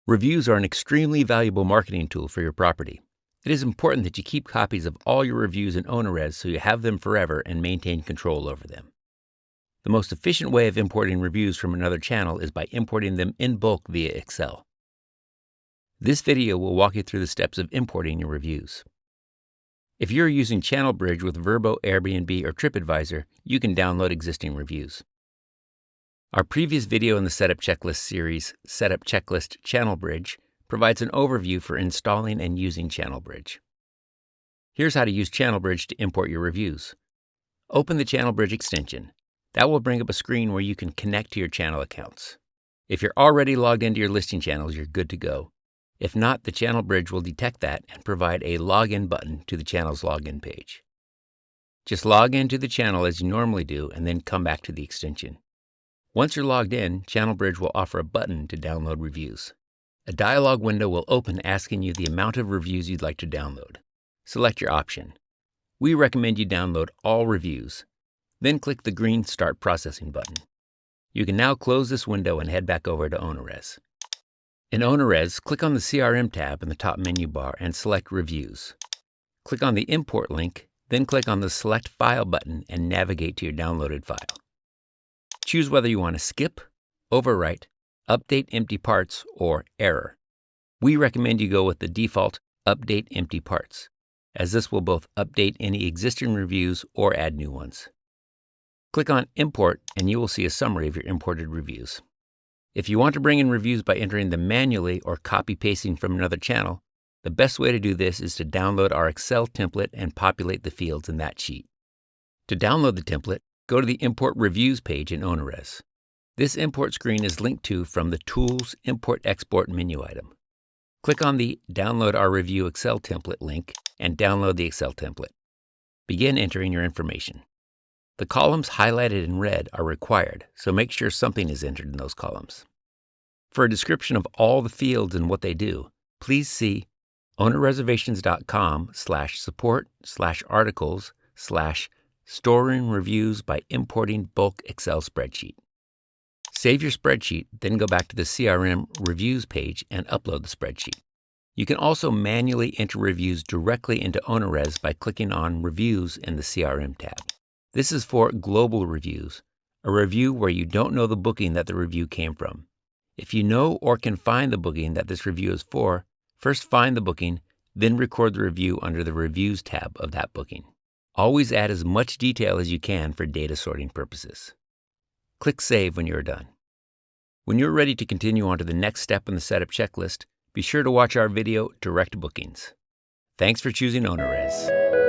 Reviews are an extremely valuable marketing tool for your property. It is important that you keep copies of all your reviews in OwnerRez so you have them forever and maintain control over them. The most efficient way of importing reviews from another channel is by importing them in bulk via Excel. This video will walk you through the steps of importing your reviews. If you're using Channel Bridge with Vrbo, Airbnb, or TripAdvisor, you can download existing reviews. Our previous video in the Setup Checklist series, Setup Checklist Channel Bridge, provides an overview for installing and using Channel Bridge. Here's how to use Channel Bridge to import your reviews. Open the Channel Bridge extension. That will bring up a screen where you can connect to your channel accounts. If you're already logged into your listing channels, you're good to go. If not, the Channel Bridge will detect that and provide a login button to the channel's login page. Just log into the channel as you normally do and then come back to the extension. Once you're logged in, Channel Bridge will offer a button to download reviews. A dialog window will open asking you the amount of reviews you'd like to download. Select your option. We recommend you download all reviews. Then click the green Start Processing button. You can now close this window and head back over to OwnerRez. In OwnerRez, click on the CRM tab in the top menu bar and select Reviews. Click on the Import link, then click on the Select File button and navigate to your downloaded file. Choose whether you want to skip, overwrite, update empty parts, or error. We recommend you go with the default Update Empty Parts, as this will both update any existing reviews or add new ones. Click on Import and you will see a summary of your imported reviews. If you want to bring in reviews by entering them manually or copy-pasting from another channel, the best way to do this is to download our Excel template and populate the fields in that sheet. To download the template, go to the Import Reviews page in OwnerRez. This import screen is linked to from the Tools Import-Export menu item. Click on the Download Our Review Excel Template link and download the Excel template. Begin entering your information. The columns highlighted in red are required, so make sure something is entered in those columns. For a description of all the fields and what they do, please see ownerreservations.com/support/articles/storing reviews by importing bulk Excel spreadsheet. Save your spreadsheet, then go back to the CRM Reviews page and upload the spreadsheet. You can also manually enter reviews directly into OwnerRez by clicking on Reviews in the CRM tab. This is for global reviews, a review where you don't know the booking that the review came from. If you know or can find the booking that this review is for, first find the booking, then record the review under the Reviews tab of that booking. Always add as much detail as you can for data sorting purposes. Click Save when you're done. When you're ready to continue on to the next step in the setup checklist, be sure to watch our video, Direct Bookings. Thanks for choosing OwnerRez.